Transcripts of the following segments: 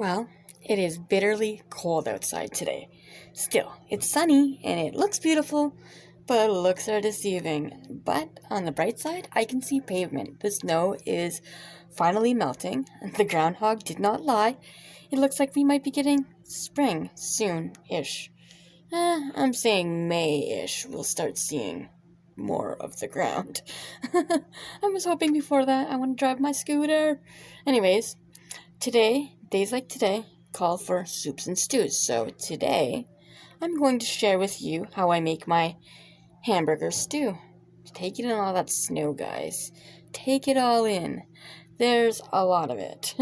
Well, it is bitterly cold outside today. Still, it's sunny and it looks beautiful, but looks are deceiving. But on the bright side, I can see pavement. The snow is finally melting. The groundhog did not lie. It looks like we might be getting spring soon-ish. I'm saying May-ish. We'll start seeing more of the ground. I was hoping before that I want to drive my scooter. Anyways, days like today, call for soups and stews. So today, I'm going to share with you how I make my hamburger stew. Take it in all that snow, guys. Take it all in. There's a lot of it.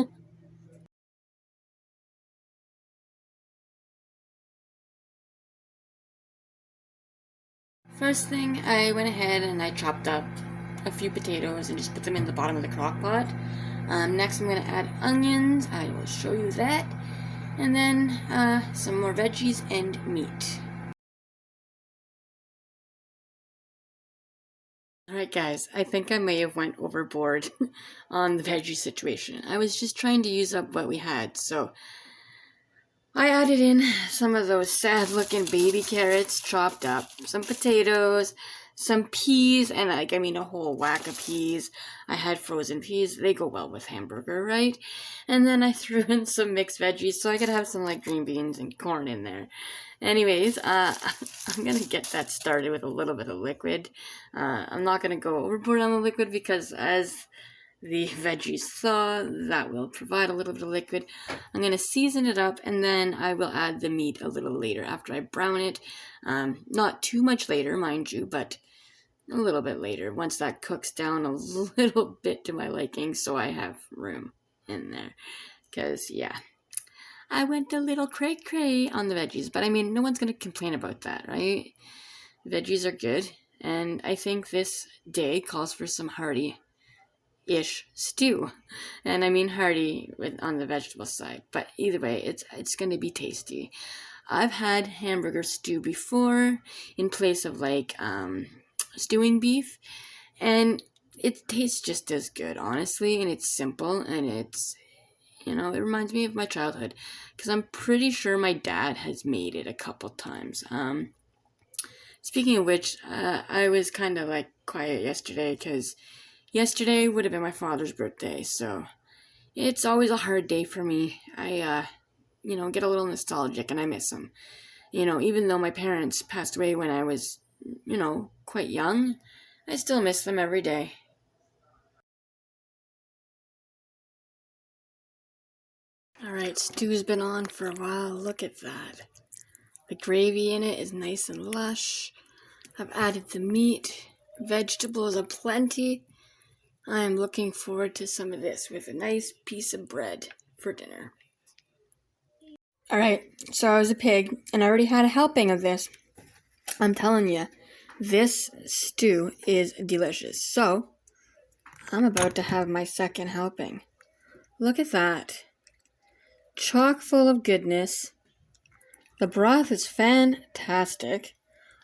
First thing, I went ahead and I chopped up a few potatoes and just put them in the bottom of the crock pot. Next, I'm going to add onions. I will show you that. And then some more veggies and meat. Alright guys, I think I may have went overboard on the veggie situation. I was just trying to use up what we had, so I added in some of those sad looking baby carrots chopped up, some potatoes, some peas, and a whole whack of peas. I had frozen peas. They go well with hamburger, right? And then I threw in some mixed veggies so I could have some like green beans and corn in there. Anyways, I'm going to get that started with a little bit of liquid. I'm not going to go overboard on the liquid because as the veggies thaw, that will provide a little bit of liquid. I'm going to season it up and then I will add the meat a little later after I brown it. Not too much later, mind you, but a little bit later once that cooks down a little bit to my liking so I have room in there. Because, yeah, I went a little cray-cray on the veggies, but I mean, no one's going to complain about that, right? Veggies are good, and I think this day calls for some hearty-ish stew. And I mean hearty on the vegetable side, but either way, it's going to be tasty. I've had hamburger stew before in place of like stewing beef, and it tastes just as good, honestly, and it's simple, and it's, it reminds me of my childhood, because I'm pretty sure my dad has made it a couple times. Speaking of which, I was kind of like quiet yesterday, because yesterday would have been my father's birthday, so it's always a hard day for me. I, get a little nostalgic, and I miss him. Even though my parents passed away when I was, quite young, I still miss them every day. Alright, stew's been on for a while. Look at that. The gravy in it is nice and lush. I've added the meat. Vegetables aplenty. I am looking forward to some of this with a nice piece of bread for dinner. Alright, so I was a pig, and I already had a helping of this. I'm telling you, this stew is delicious. So, I'm about to have my second helping. Look at that. Chock full of goodness. The broth is fantastic.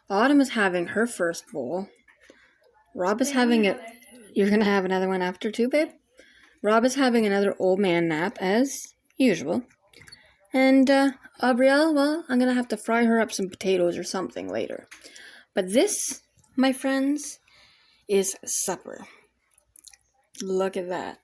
Autumn is having her first bowl. Rob is having it. You're going to have another one after too, babe? Rob is having another old man nap, as usual. And, Aubrielle, well, I'm going to have to fry her up some potatoes or something later. But this, my friends, is supper. Look at that.